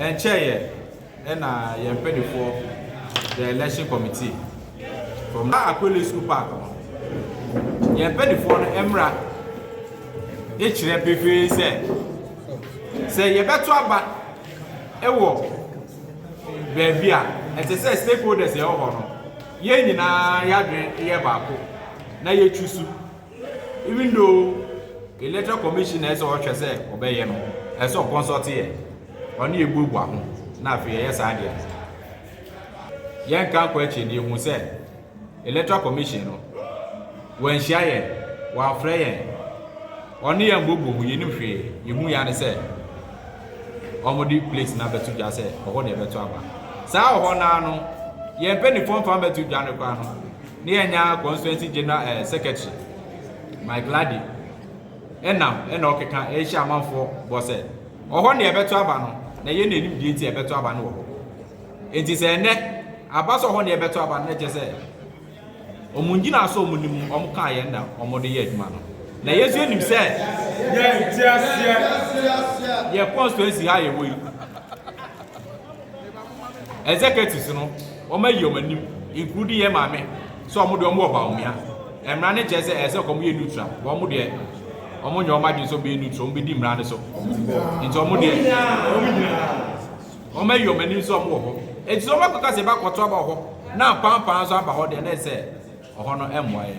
and chair and I penny for the election committee from Aquila School Park. You penny for the Emra. Each repeat say you better about a walk. Baby, and to say stakeholders, your honor. Yen in a yard, now you choose. Even though electoral commission has or say, obey him as a consort here. Only a good one, not for yes idea. Young can't question you who said electoral commission when she while fraying. Only a boo boo you knew free, you move say. Omodi place number 2 just say, or whatever to about. Sao Honano, ye penny form farmer to Janocano, near now constituency general secretary. My gladdy. And now, and okay, can a shaman for Bosset. Or one year better abano, na ye need duty a better abano. It is a net, a bass of 1 year better about just say. Omundina so munim omkayenda, omodi yet man. Na yes, you said, yes, your constituency high away. Executives, or may you including your mammy, some would do more Bawumia, and managers as a community neutral, one would yet. Among your margins will be neutral, be dim round so. Into a moody. Or may you many some more. It's so much because about what trouble. Now, pounds up about the next say, or honor M.Y.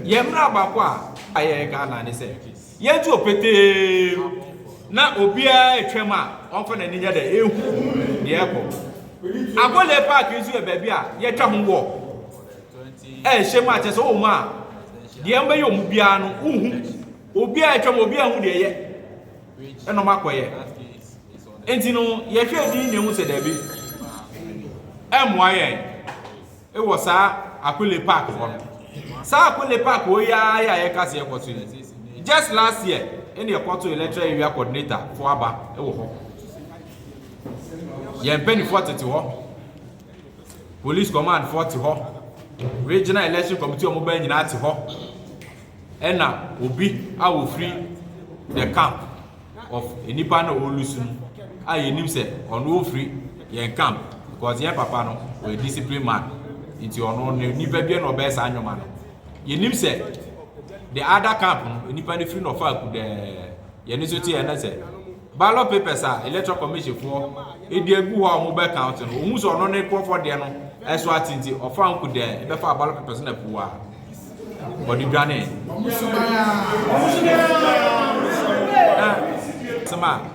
Yemra Bakwa, I can't say. Yet to pity. Now, Obia, Trema, often and near the airport. I will let park is your baby, yet come walk. Eh, she might as old ma. The Embayo Mubiano, Obia, Obia, who they and no Maquay. And you know, ye feel you said Debbie. M.Y. It was Aquila Park one. Aquila Park, oh, yeah, Cassie opportunity. Just last year, in the Porto electoral area coordinator for Abba, oh, Penny 40 Police Command 40 Regional Election Committee of Mobile United and now Obi, I will free the camp of Nipano Olusun. I knew say on no free yen camp because yen papa no a disciplined man into your own never be no best annual man. You knew say the other camp Nipano free no file could the Yenisoti and I said ballot papers are electoral commission for a dear boo mobile counting who's on no call for the no as what into or found could there before ballot papers in the poor. But the granny Sama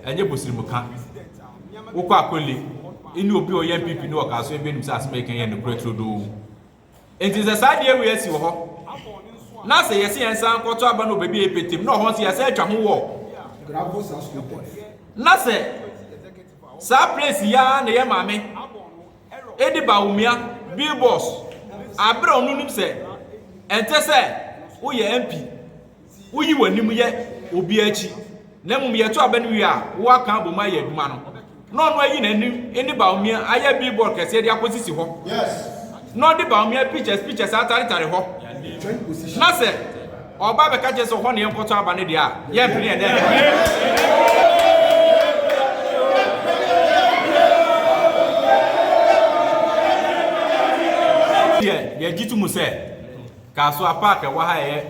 and your Buslimuka Ukakuli in your pure young people know Kasoa MP making and the great to do. It is a side here we see her. Now say yes, and some quarter abano baby pit no once he has said Jamu walk. Now say, Sa place ya na ye mame. Edi Bawumia, Bill Boss. Abra onunim say. Ente say, wo ye MP. Wo yi wanim ye obi achi. Na mum ye to abanu wi a wo aka boma ye aduma no. No no ayi nanim eni Bawumia aye billboard kese dia posisi ho. Yes. No di Bawumia pictures atari ho. Na say oba be ka je so ho ne enkoto aba ne dia. Ye mpini e dey. Ye jitu mu say Kasoa Park e wa ha ye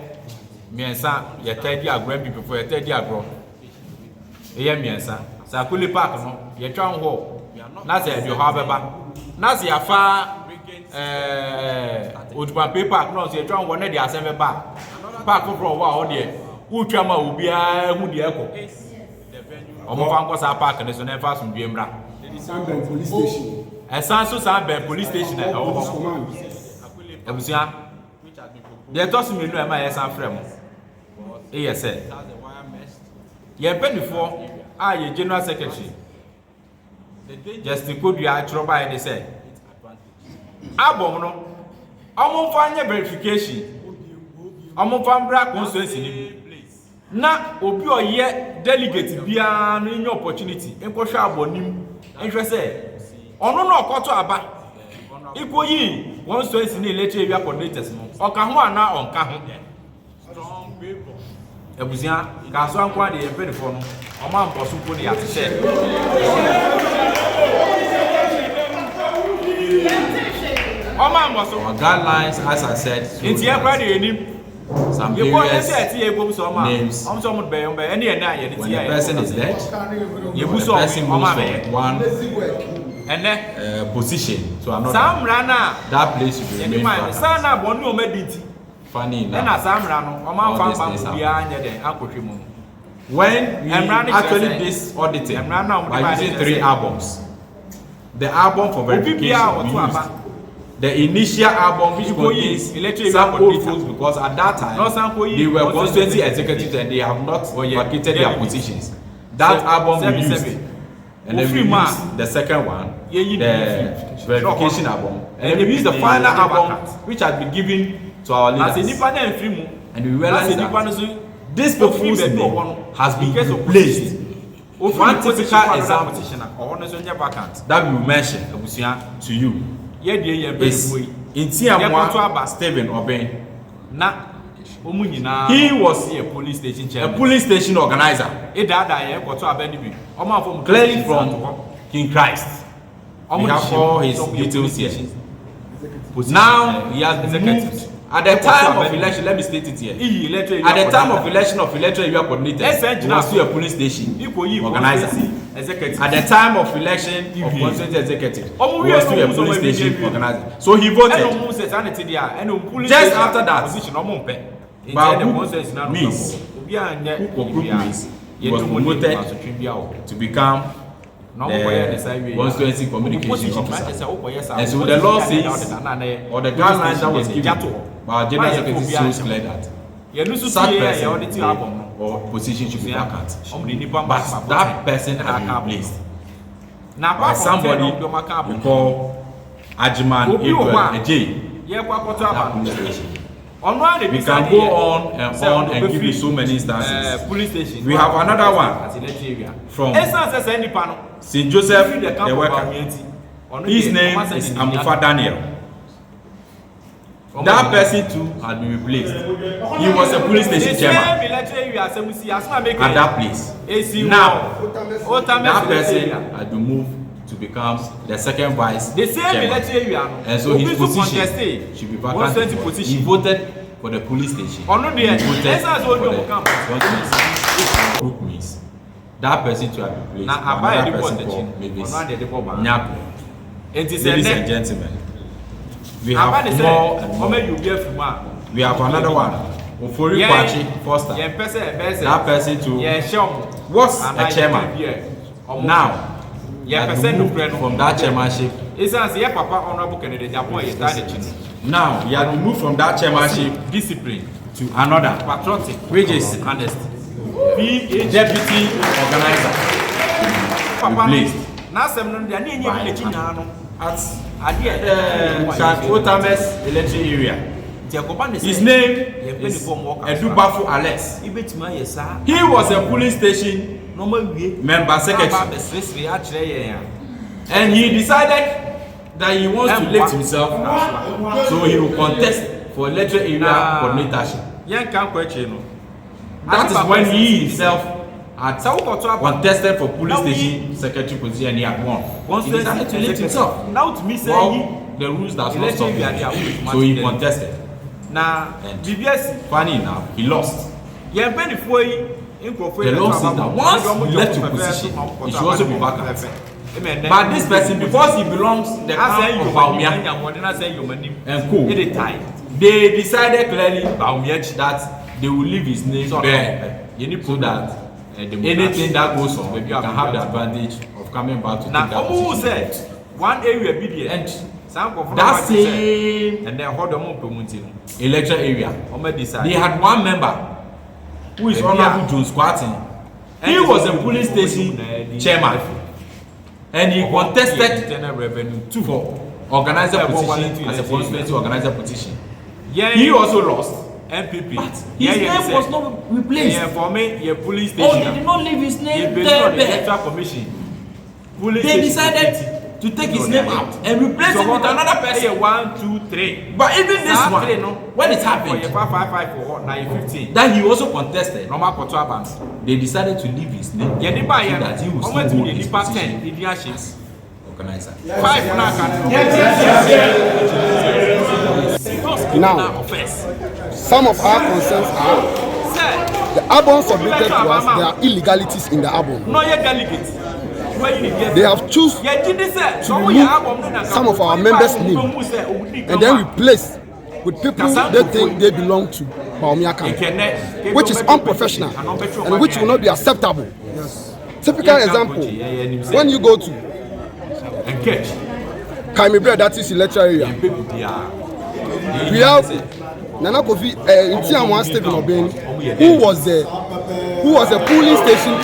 miensa ye tadi agro people for ye tadi agro. Ye miensa Sakuli Park no ye twa ho na say bi ho abeba na say afa Odupa Park no say twa ho na de asem ba park for wa ho de utwa ma obi a hu de ekọ omo fa nko sa park ne so na fa so biemra Samben police station esanso Samben police station e ho ebusia de toss me no e ma yes afrem e yes ye benifo a ye general secretary just could you atro by they say abom no omo fa anya verification omo fa mbra constituency ni na obi oye delegate bia no any opportunity enko hwa abonim enhwe say ono no okoto aba ikoyi one so esi ni electoral area coordinators no oka ho ana onka ho Ebusia Kasoa nkwa de yɛpɛ de fo no ɔma mposo ko de atehye ɔma mposo guidelines as I said nti yɛkra de yenim some areas names when the person is dead the person moves from one position to another that place will remain vacant. Funny enough, when we actually did this auditing by using 3 albums, the album for verification we used, the initial album which contains some old folks because at that time they were constituency executives and they have not vacated their positions. That album we used, and then we used the second one, the verification album, and then we used the final album which had been given to our leaders. And we realized that this proposed name has been replaced. One typical example that we will mention to you is in Tiamwa Stephen Obeng. He was a police station organizer, clearly from King Christ. We have all his details here. Now he has been moved. At the time of election, let me state it here. At the time of election of electoral area coordinator, he was still a police station organizer. At the time of election of constituency executive, he was still a police station organizer. So he voted. Just after that, Bawumia means he was promoted to become the constituency communication officer. And so the law says, or the guidelines that was given by our general secretary shows clear that such person or position should be vacant. But that person has been replaced by somebody we call Ajiman Ejay. We can go on and give you so many instances. We have another one from St. Joseph the Worker. His name is Amufa Daniel. That person too had been replaced. He was a police station chairman at that place. Now, that person had been moved to become the second vice chairman. And so his position should be vacant. He voted for the police station. He voted for the constituency. Group means that person to have been replaced. Another person called Mavis Nyapo. Ladies and gentlemen, we have more and more. We have another one. Ofori Kwachi Foster. That person too was a chairman. Now, he has moved from that chairmanship. Now, he has moved from that chairmanship discipline to another, which is deputy organizer. Replaced at Otames electoral area. His name is Edubafu Alex. He was a police station member secretary. And he decided that he wants to lift himself, so he will contest for electoral area coordinatorship. That is when he himself had contested for police station secretary position and he had won. He decided to lift himself. Well, the rules does not stop him, so he contested. And funny enough, he lost. The law says that once he left your position, he should also be vacant. But this person, because he belongs to the camp of Bawumia and co, they decided clearly that they will leave his name bare so that anything that goes on, you can have the advantage of coming back to take that position. One area and that same election area, they had one member who is Honorable Jones Squatting. He was a police station chairman. And he contested for organizer position as a constituency organizer position. He also lost. Npp. But his name was not replaced. Police station. Oh, they did not leave his name there. Electoral Commission. They decided to take his name out and replace it with another person. 1, 2, 3. But even this one, when it happened, 5 that he also contested, they decided to leave his name so that he would still hold his position as organizer. 5 Now, some of our concerns are the album submitted to us, there are illegalities in the album. No, you're delegates. They have chosen to remove some of our members' names and then replace with people they think they belong to Bawumia camp, which is unprofessional and which will not be acceptable. Typical example, when you go to Kaimibre, that is electoral area, we have Nana Kofi Ntiamwa Stephen Obeng, who was a polling station.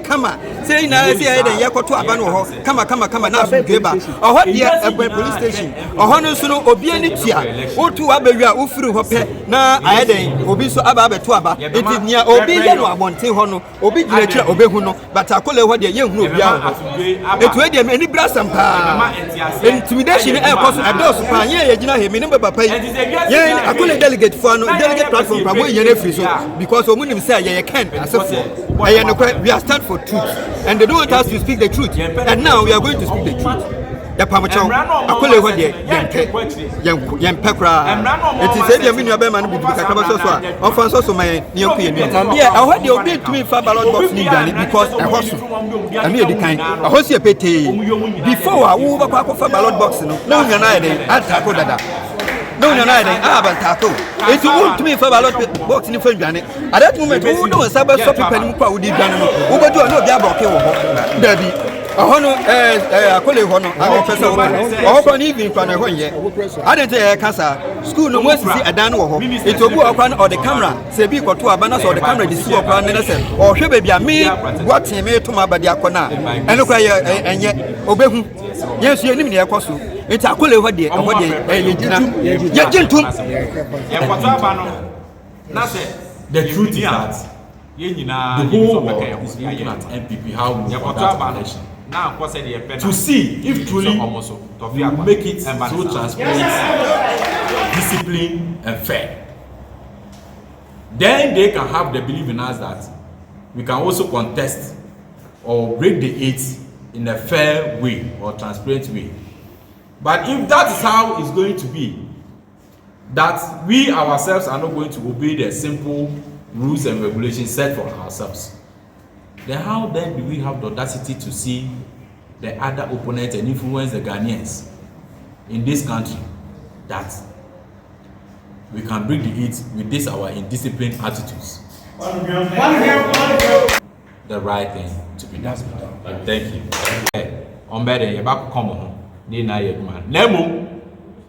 Come say na say dey yakoto aba no ho kama na so geba oho dia police station oho no so no obi ani tia otu abawi a ofiri ho pe na aye den obi so aba beto aba enti nia obi ye no abonten ho no obi gire kira obehu no but akole ho de ye hunu obi a etu e de me ni brasam pa intimidation e koso ados pa ye gina he me ne papa ye akole delegate for no delegate platform pa boy ye na free so because omunim say ye can asefo we are stand for truth and they don't want us to speak the truth and now we are going to speak the truth. The pamacho akole ho de yempe kra it is say the menu abema no bi kakaba so ofan so my ne akue ni yeah I heard the obi to me for ballot box ni dane because I hoso and me dey kind I hoso e pete before wo ba kwa for ballot box no na nya na dey atako dada no abantako it won't me for ballot box ni for dwane at that moment wo no sabe so people ni kwa wo di dwane no wo bedu no obi aboke wo ho dabi ahono akole ho no a ofesa wo ho ni even kwa na ho ye adete kasa school no mwesisi adan wo ho it obu okwa no the camera se bi kwoto abana so the camera di si okwa ne se o hwe bebi a me watin me to mabadi akona eno kwa ye enye obehu yesu enim ne ekoso it akole ho de ye gina ye gintum the truth is that the whole world is looking at MPP how we conduct election to see if truly we make it so transparent, disciplined and fair. Then they can have the belief in us that we can also contest or break the eight in a fair way or transparent way. But if that is how it's going to be, that we ourselves are not going to obey the simple rules and regulations set for ourselves, then how then do we have the audacity to see the other opponents and influence the Ghanaians in this country that we can bring the eight with this our indisciplined attitudes? The right thing to be done. Thank you. On better, you're back come on. Nemo,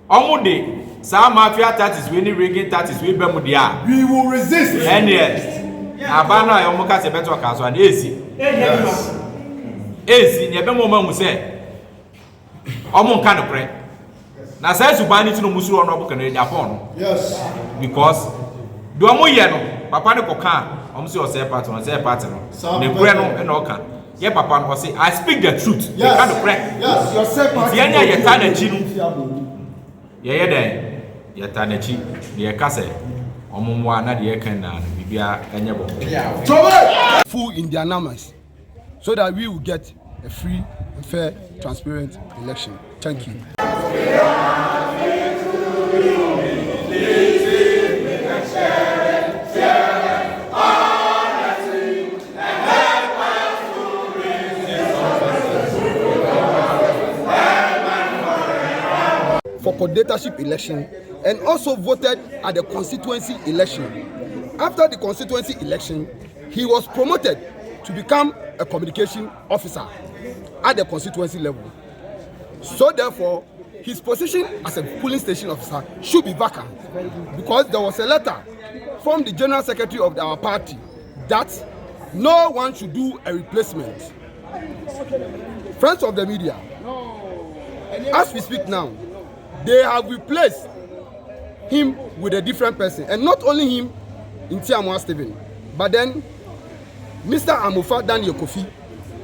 Omude, some mafia tactics, winning rigging tactics, we bemudia. We will resist. And yes, Abana, Yomoka, a better castle, and AC. AC, Yabemo will say, Omon kind of pray. Now, says you buy it to Musu or Nobukan upon. Yes. Because Duamo Yano, Papa Cocan, Omsu or say partner, the Bueno and Oka. Yeah, Papa was say, I speak the truth. Yes. Kind of pray. Yes, yourself. Tianya Yatana yeah, then Yatanachi, the Kase, Omumwana, the Ekana, Bibia, and Yabo. Full in their numbers so that we will get a free, fair, transparent election. Thank you. For coordinatorship election and also voted at the constituency election. After the constituency election, he was promoted to become a communication officer at the constituency level. So therefore, his position as a polling station officer should be vacant because there was a letter from the general secretary of our party that no one should do a replacement. Friends of the media, as we speak now, they have replaced him with a different person, and not only him, Ntiamwa Stephen, but then Mr. Amofa Daniel Kofi,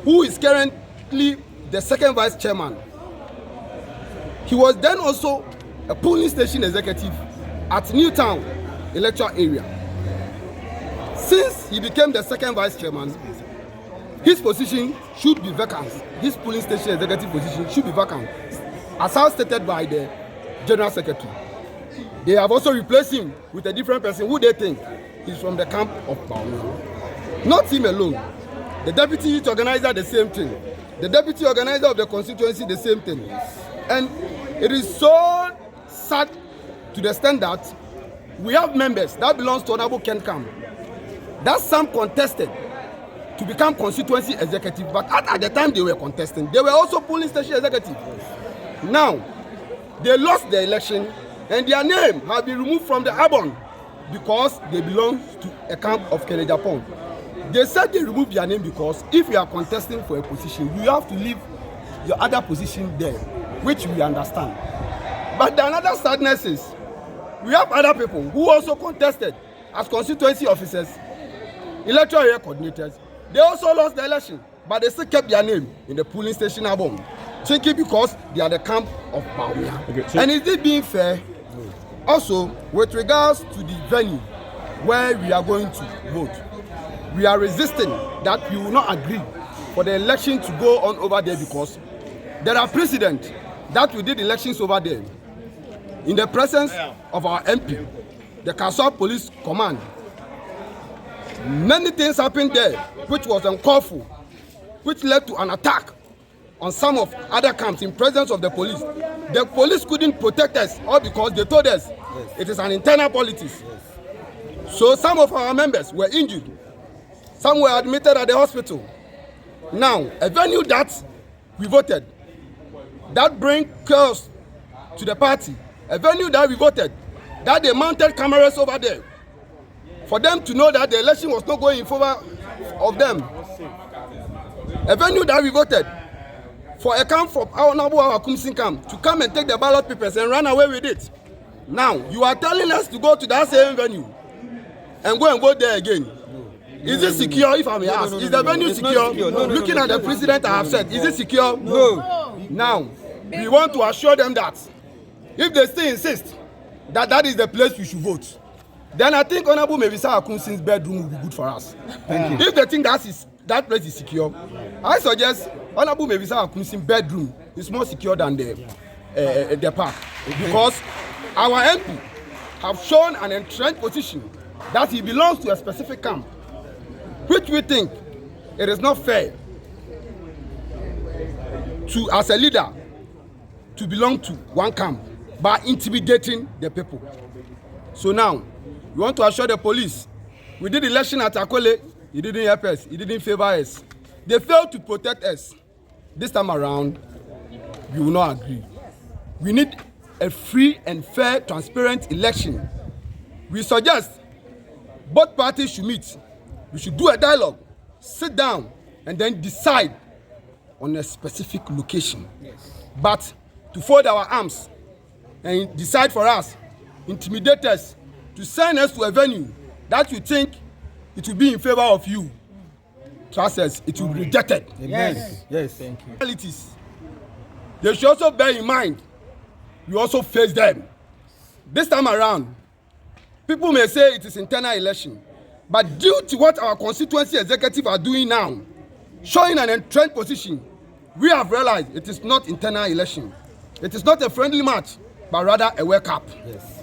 who is currently the second vice chairman. He was then also a polling station executive at Newtown electoral area. Since he became the second vice chairman, his position should be vacant. His polling station executive position should be vacant, as stated by the general secretary. They have also replaced him with a different person who they think is from the camp of Bawumia. Not him alone. The deputy youth organizer, the same thing. The deputy organizer of the constituency, the same thing. And it is so sad to the extent that we have members that belongs to Honorable Ken Kam, that some contested to become constituency executive, but at the time they were contesting, they were also polling station executive. Now, they lost the election and their name has been removed from the Arbon because they belong to a camp of Kennedy Japan. They said they removed their name because if you are contesting for a position, you have to leave your other position there, which we understand. But the another sadness is, we have other people who also contested as constituency officers, electoral area coordinators. They also lost the election, but they still kept their name in the polling station album, thinking because they are the camp of Bawumia. Okay, so and is it being fair? Also, with regards to the venue where we are going to vote, we are resisting that we will not agree for the election to go on over there because there are precedents that we did elections over there in the presence of our MP, the Kasoa Police Command. Many things happened there which was uncalled for, which led to an attack on some of other camps in presence of the police. The police couldn't protect us all because they told us it is an internal politics. So some of our members were injured. Some were admitted at the hospital. Now, a venue that we voted, that brings chaos to the party, a venue that we voted, that they mounted cameras over there for them to know that the election was not going in favor of them. A venue that we voted for a camp from our Kumsin camp to come and take the ballot papers and run away with it. Now, you are telling us to go to that same venue and go and vote there again. Is it secure, if I may ask? Is the venue secure? Looking at the president I have said, is it secure? No. Now, we want to assure them that if they still insist that that is the place we should vote, then I think Honorable Mevisa Akunsin's bedroom will be good for us. Thank you. If they think that place is secure, I suggest Honorable Mevisa Akunsin's bedroom is more secure than the park. Because our MP have shown an entrenched position that he belongs to a specific camp, which we think it is not fair to, as a leader, to belong to one camp by intimidating the people. So now, we want to assure the police, we did election at Akole, he didn't help us, he didn't favor us. They failed to protect us. This time around, we will not agree. We need a free and fair, transparent election. We suggest both parties should meet. We should do a dialogue, sit down, and then decide on a specific location. But to fold our arms and decide for us, intimidate us, to send us to a venue that you think it will be in favor of you, trust us, it will be rejected. Yes. Yes. Thank you. Realities. They should also bear in mind, we also face them. This time around, people may say it is internal election, but due to what our constituency executive are doing now, showing an entrenched position, we have realized it is not internal election. It is not a friendly match, but rather a wake up. Yes.